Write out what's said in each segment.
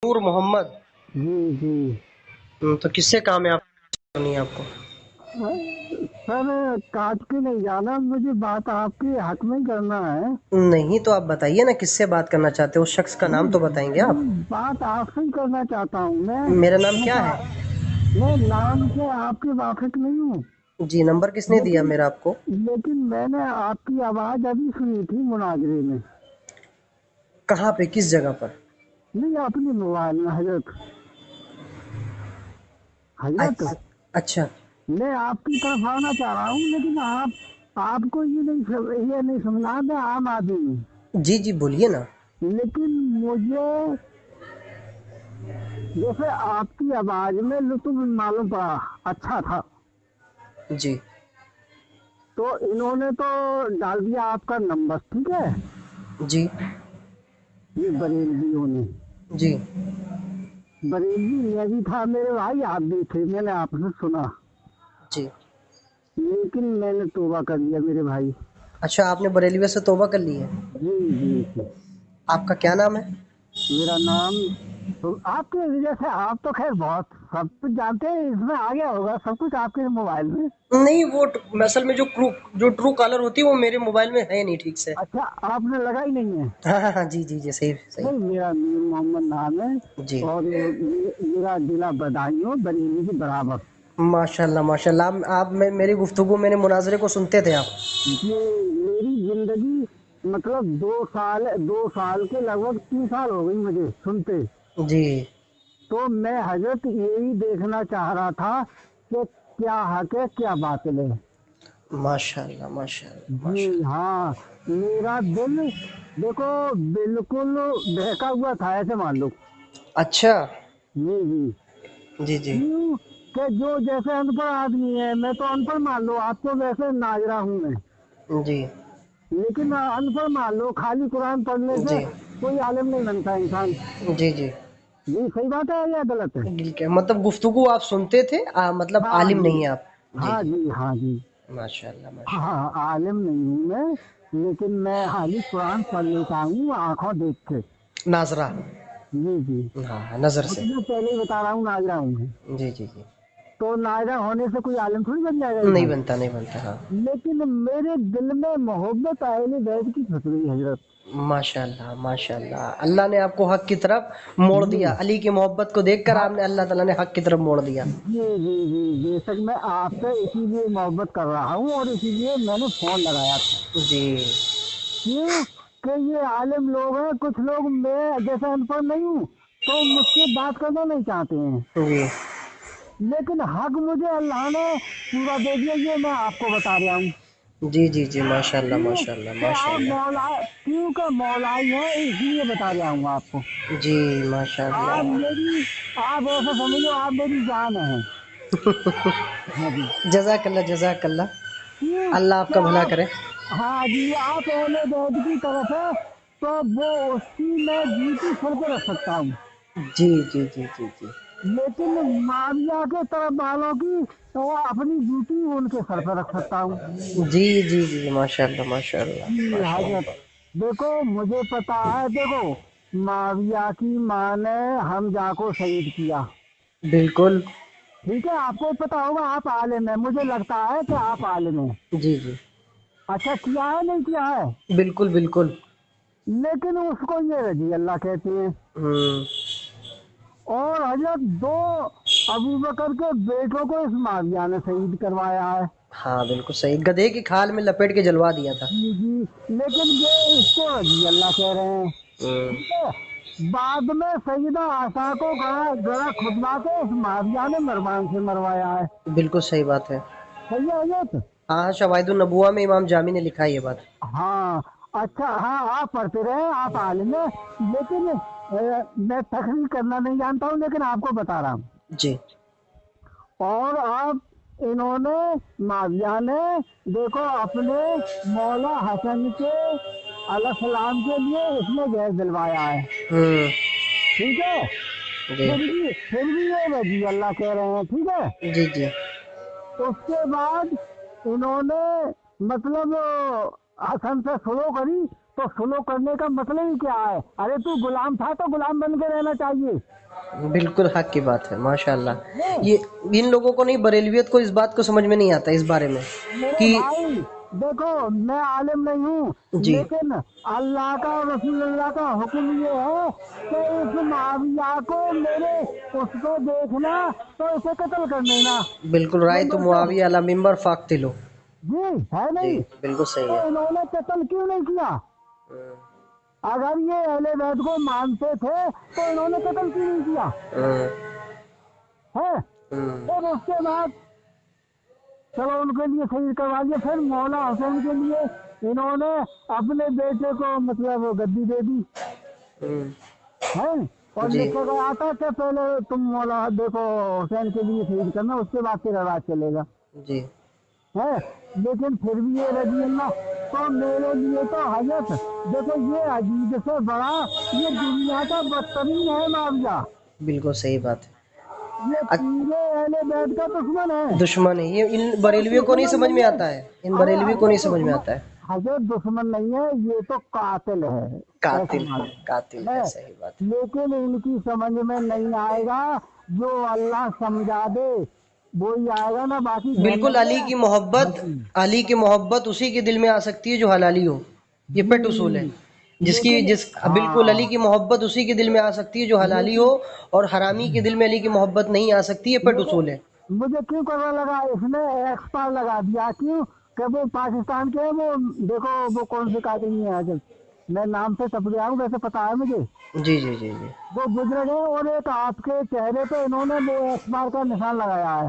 نور محمد۔ جی جی تو کس سے کام ہے آپ کرنی ہے آپ کو؟ سر کاٹ کے نہیں جانا، مجھے بات آپ کے حق میں کرنا ہے۔ نہیں تو آپ بتائیے نا کس سے بات کرنا چاہتے ہو، اس شخص کا نام تو بتائیں گے آپ۔ بات آپ سے ہی کرنا چاہتا ہوں میں۔ میرا نام کیا ہے؟ میں نام سے آپ کے واقف نہیں ہوں، جی، نمبر کس نے دیا لیکن میرا آپ کو؟ لیکن میں نے آپ کی آواز ابھی سنی تھی مناظرے میں۔ کہاں پہ، کس جگہ پر؟ نہیں، اپنے موبائل میں حضرت حضرت اچھا میں آپ کی طرف آنا چاہ رہا ہوں، لیکن آپ کو یہ نہیں سمجھنا میں عام آدمی ہوں، جی جی بولیے نا۔ لیکن مجھے جیسے آپ کی آواز میں لطف معلوم پڑا، اچھا تھا، جی تو انہوں نے تو ڈال دیا آپ کا نمبر، ٹھیک ہے، جی یہ بریلویوں نے۔ جی بریلوی میں بھی تھا میرے بھائی، آپ بھی تھے، میں نے آپ سے سنا، جی۔ لیکن میں نے توبہ کر لیا میرے بھائی۔ اچھا، آپ نے بریلوی سے توبہ کر لی ہے؟ جی جی جی۔ آپ کا کیا نام ہے؟ میرا نام تو آپ کے جیسے آپ تو خیر بہت سب کچھ جانتے ہیں، اس میں آ گیا ہوگا سب کچھ آپ کے موبائل میں۔ نہیں، وہ اصل میں جو ٹرو کالر ہوتی ہے وہ میرے موبائل میں ہے نہیں ٹھیک سے۔ اچھا، آپ نے لگائی نہیں ہے؟ ہاں ہاں ہاں، جی جی جی، صحیح صحیح۔ نہیں، میرا نور محمد نام ہے، جی اور میرا ضلع بدایوں بریلی کے برابر۔ ماشاء اللہ ماشاء اللہ، آپ میری گفتگو، میرے مناظرے کو سنتے تھے آپ؟ یہ میری زندگی مطلب 2 سال کے لگ بھگ 3 سال ہو گئی مجھے سنتے، جی تو میں حضرت یہی دیکھنا چاہ رہا تھا کہ کیا حق ہے کیا باطل ہے۔ ماشاء اللہ ماشاء اللہ جی ماشاء اللہ۔ ہاں، میرا دل دیکھو بالکل بہکا ہوا تھا، ایسے مان لو۔ اچھا جی جی، جی جی کیوں کہ جو جیسے ان پڑھ آدمی ہے، میں تو ان پڑھ مان لو، آپ کو ویسے ناظرہ ہوں میں، جی لیکن ان پڑھ مان لو، خالی قرآن پڑھنے سے جی کوئی عالم نہیں بنتا انسان۔ جی جی، جی صحیح بات ہے یا غلط ہے؟ ٹھیک ہے، مطلب گفتگو آپ سنتے تھے، مطلب ہاں عالم جی، نہیں ہیں آپ؟ جی ہاں جی، جی، ہاں جی، ماشاء اللہ ماشاء ہاں عالم نہیں ہوں میں، لیکن میں خالی قرآن پڑھ لیتا ہوں آنکھوں دیکھ کے۔ اللہ۔ ناظرہ؟ جی جی، ہاں ہاں، نظر وہ سے۔ تو میں پہلے ہی بتا رہا ہوں ناظرہ ہوں میں، جی جی جی، تو ناظرہ ہونے سے کوئی عالم تھوڑی بن جائے گا نہیں انسان۔ بنتا نہیں بنتا، ہاں۔ لیکن میرے دل میں محبت اہل بیت کی پھنس گئی حضرت۔ ماشاء اللہ ماشاء اللہ، اللہ نے آپ کو حق کی طرف موڑ جی دیا، علی کی محبت کو دیکھ کر ہاں، آپ نے، اللہ تعالیٰ نے حق کی طرف موڑ دیا۔ جی جی جی، بے شک میں آپ سے اسی لیے محبت کر رہا ہوں، اور اسی لیے میں نے فون لگایا تھا۔ جی کیوں کہ یہ عالم لوگ ہیں، کچھ لوگ میں جیسے ان پڑھ نہیں ہوں تو مجھ سے بات کرنا نہیں چاہتے ہیں، جی لیکن حق مجھے اللہ نے پورا دے دیا، یہ میں آپ کو بتا رہا ہوں۔ جی جی جی، ماشاء اللہ کیوں ماشاء اللہ کہ ماشاء آپ اللہ۔ مولا، کیوں کہ مولائی ہیں، اس لیے بتا رہا ہوں آپ کو۔ جی ماشاء آپ اللہ۔ میری، آپ ایسا سمجھو آپ میری جان ہیں۔ ہاں جی، جزاک اللہ جزاک اللہ، کیوں اللہ آپ کہ کا بھلا کرے۔ آپ، ہاں جی، آپ اہل بیت کی طرف ہے، تو وہ اس کی میں جوتی سر پہ رکھ سکتا ہوں، جی جی جی جی جی لیکن معاویہ کے طرف والوں کی تو وہ اپنی جوتی ان کے سر پہ رکھ سکتا ہوں۔ جی جی جی، ماشاء اللہ ماشاء اللہ جی ماشاء حضرت، اللہ۔ دیکھو مجھے پتا ہے، دیکھو معاویہ کی ماں نے حمزہ کو شہید کیا، بالکل۔ ٹھیک ہے، آپ کو پتا ہوگا، آپ عالم ہیں، مجھے لگتا ہے کہ آپ عالم ہیں۔ جی جی، اچھا، کیا ہے نہیں کیا ہے؟ بالکل بالکل۔ لیکن اس کو یہ رضی اللہ کہتے ہیں، ہوں، اور حضرت دو ابو بکر کے بیٹوں کو اس معاویہ نے شہید کروایا ہے۔ ہاں بالکل صحیح، گدھے کی کھال میں لپیٹ کے جلوا دیا تھا۔ جی جی، لیکن یہ اس کو رضی اللہ کہہ رہے ہیں، ہوں، ٹھیک ہے۔ بعد میں سیدہ آسا کو گڑا کھدوا کے اس معاویہ نے مروان سے مروایا ہے۔ بالکل صحیح بات ہے۔ صحیح ہے حضرت؟ ہاں، شواہد النبوہ میں امام جامی نے لکھا ہے یہ بات۔ ہاں، اچھا، ہاں آپ پڑھتے رہے، آپ عالم ہیں، لیکن میں تقریر کرنا نہیں جانتا ہوں، لیکن آپ کو بتا رہا ہوں۔ جی اور آپ انہوں نے معاویہ نے دیکھو اپنے مولا حسن کے علیہ السلام کے لیے اس میں گیس دلوایا ہے، ہوں، ٹھیک ہے، جی پھر بھی یہ رضی اللہ کہہ رہے ہیں، ٹھیک ہے۔ جی جی اس کے بعد انہوں نے مطلب حسن سے سلو کری، تو سلو کرنے کا مطلب ہی کیا ہے؟ ارے تو غلام تھا تو غلام بن کے رہنا چاہیے، بالکل حق کی بات ہے ماشاء اللہ. یہ ان لوگوں کو نہیں، بریلویت کو اس بات کو سمجھ میں نہیں آتا اس بارے میں میرے کہ بھائی دیکھو میں عالم نہیں ہوں، جی لیکن اللہ کا اور رسول اللہ کا حکم یہ ہے کہ اس معاویہ کو میرے اس کو دیکھنا تو اسے قتل کر دینا. بالکل، وہ رائے تو میرے کو معاویہ علی ممبر فاقتلو. جی ہے جی نہیں، بالکل صحیح تو ہے. انہوں نے قتل کیوں نہیں کیا؟ اگر یہ اہل بیت کو مانتے تھے تو انہوں نے قتل کیوں نہیں کیا ہے؟ اور اس کے بعد چلو ان کے لیے شہید کروا دیا، پھر مولا حسین کے لیے انہوں نے اپنے بیٹے کو مطلب گدی دے دی ہے، اور جی لکھ کے آتا کہ پہلے تم مولا دیکھو حسین کے لیے شہید کرنا، اس کے بعد تیرا راج چلے گا جی ہے. لیکن پھر بھی یہ رضی اللہ تو میرے لیے تو حضرت دیکھو یہ عجیب سے بڑا یہ دنیا کا بدترین ہے معاویہ، بالکل صحیح بات ہے. یہ پورے اہل بیت کا دشمن ہے. دشمن ہے یہ، ان اور بریلویوں کو نہیں دشمن سمجھ نہیں میں ہے، آتا ہے، ان ارے بریلوی کو نہیں سمجھ میں آتا ہے. حضرت دشمن نہیں ہے، یہ تو قاتل ہے ایسا قاتل ہے، معلوم قاتل ہے، ہے. صحیح بات ہے. لیکن ان کی سمجھ میں نہیں آئے گا، جو اللہ سمجھا دے وہی آئے گا نا، باقی بالکل، جہنم علی میں. کی محبت، جی علی کی محبت اسی کے دل میں آ سکتی ہے جو حلالی ہو. یہ پٹ اصول ہے. جی لیکن جس بالکل علی ہاں کی محبت اسی کے دل میں آ سکتی ہے جو حلالی ہو، لیکن اور حرامی کے دل میں علی کی محبت نہیں آ سکتی. یہ پٹ لیکن اصول ہے. مجھے کیوں کرنا لگا اس نے ایکسپائر لگا دیا، کیوں کہ وہ پاکستان کے وہ دیکھو وہ کون سے قاتل نہیں ہے آج، میں نام سے ٹپ گیا ہوں، ویسے پتا ہے مجھے جی جی جی جی. وہ گزرے گئے، اور ایک آپ کے چہرے پہ انہوں نے وہ ایکسپائر کا نشان لگایا ہے،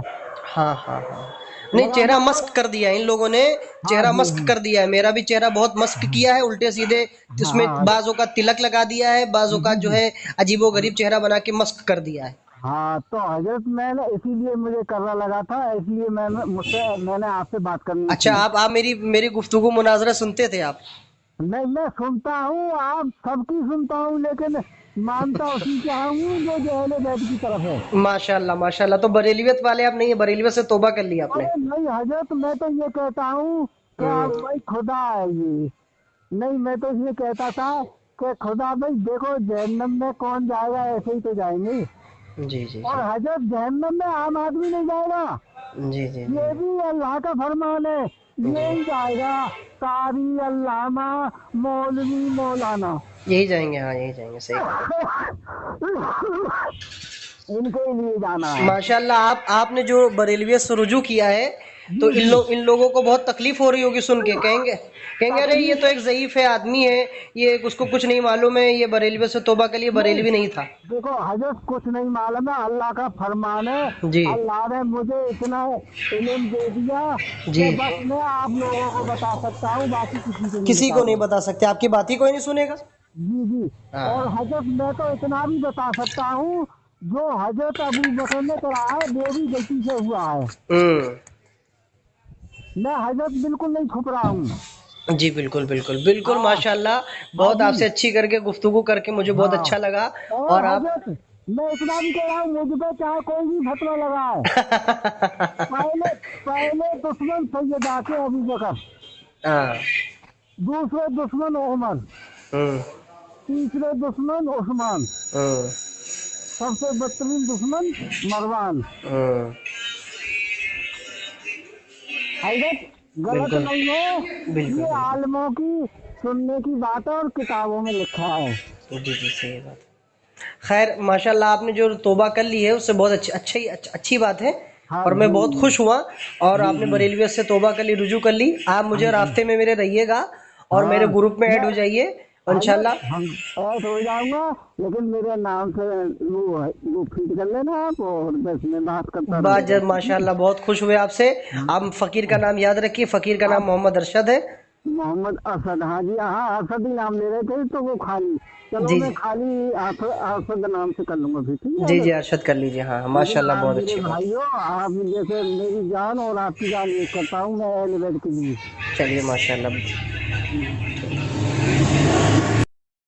ہاں ہاں ہاں. نہیں، لگا چہرہ دیا مسک کر دیا ان لوگوں نے. ہاں چہرہ جی مسک کر دیا ہے، میرا بھی چہرہ بہت مسک کیا ہے، الٹے سیدھے. اس میں ہاں بعضوں کا تلک لگا دیا ہے، بعضوں کا جی جو جی ہے عجیب و غریب چہرہ بنا کے مسک کر دیا ہے. ہاں. تو حضرت میں نے اسی لیے مجھے کرنا لگا تھا، اس لیے میں نے آپ سے بات کرنی اچھا، تھی. آپ میری گفتگو مناظرہ سنتے تھے آپ؟ نہیں میں سنتا ہوں، آپ سب کی سنتا ہوں، لیکن مانتا اسی کیا ہوں جو اہل بیت کی طرف ہے. ماشاء اللہ ماشاء اللہ. تو بریلویت والے آپ نہیں ہیں، بریلویت سے توبہ کر لی آپ نے؟ ارے نہیں حضرت، میں تو یہ کہتا ہوں کہ آپ بھائی خدا ہے یہ نہیں، میں تو یہ کہتا تھا کہ خدا بھائی دیکھو جہنم میں کون جائے گا، ایسے ہی تو جائیں گے. جی جی اور جی حضرت جہنم میں عام آدمی نہیں جائے گا، جی جی جی یہ بھی اللہ کا فرمان ہے. جی. یہی جائے گا قاری، علامہ، مولوی، مولانا، یہی جائیں گے، ہاں یہی جائیں گے، صحیح بات ہے. ان کے لیے جانا ہے. ماشاء اللہ. آپ نے جو بریلویت سے رجوع کیا ہے تو جی جی ان لوگوں کو بہت تکلیف ہو رہی ہوگی سن کے. کہیں گے ارے یہ تکلیف تو ایک ضعیف ہے آدمی ہے، یہ اس کو کچھ نہیں معلوم ہے، یہ بریلویت سے توبہ کے لیے نہیں بریلوی نہیں تھا. دیکھو حضرت کچھ نہیں معلوم ہے، اللہ کا فرمان ہے. جی اللہ نے مجھے اتنا علم دے دیا کہ جی. بس میں آپ لوگوں کو بتا سکتا ہوں، باقی کسی کو نہیں کسی کو نہیں بتاؤں. بتا سکتے، آپ کی بات ہی کوئی نہیں سنے گا. جی جی. ہاں. اور حضرت میں تو اتنا بھی بتا سکتا ہوں، جو حضرت ابو بکر نے کرا ہے وہ بھی غلطی سے ہوا ہے. میں حضرت بالکل نہیں چھپ رہا ہوں. جی بالکل بالکل بالکل ہاں ماشاء اللہ. ہاں بہت جی آپ سے اچھی کر کے گفتگو کر کے مجھے بہت ہاں. اچھا لگا. اور اور آپ حضرت میں اتنا بھی کہہ رہا ہوں، مجھ پہ چاہے کوئی بھی فتویٰ لگائے، پہلے پہلے دشمن سیدہ کے ابو بکر، ہاں. دوسرے دشمن عمر، ہوں تیسرے دشمن عثمان، ہوں سب سے بدترین دشمن مروان. ہوں. حضرت غلط بالکل نہیں ہو، بالکل یہ بالکل. عالموں کی سننے کی بات ہے اور کتابوں میں لکھا ہے. جی جی صحیح بات. خیر ماشاء اللہ، آپ نے جو توبہ کر لی ہے اس سے بہت اچھی بات ہے، ہاں اور میں جی بہت خوش ہوا. اور جی آپ نے جی بریلویت سے توبہ کر لی، رجوع کر لی. آپ ہاں مجھے جی راستے میں میرے رہیے گا، اور میرے ہاں. گروپ میں ایڈ ہو جائیے انشاءاللہ. حضرت ہم ایڈ ہو جاؤں گا، لیکن میرے نام سے وہ فیڈ کر لینا آپ، اور بس میں بات کرتا رہوں گا. ماشاء اللہ بہت خوش ہوئے آپ سے. آپ فقیر کا نام یاد رکھیے، فقیر کا نام آپ محمد ارشد ہے. محمد اسد، ہاں جی ہاں اسد ہی نام لے رہے تھے تو وہ خالی، چلو جی میں خالی اسد نام سے کر لوں گا پھر، ٹھیک ہے جی حضرت. جی ارشد کر لیجیے. ہاں ماشاء لیکن اللہ آپ بہت میرے اچھی بات. بھائی ہو، آپ جیسے میری جان اور آپ کی جان ایک کرتا ہوں میں اہل بیت کے لیے. چلیے ماشاء اللہ.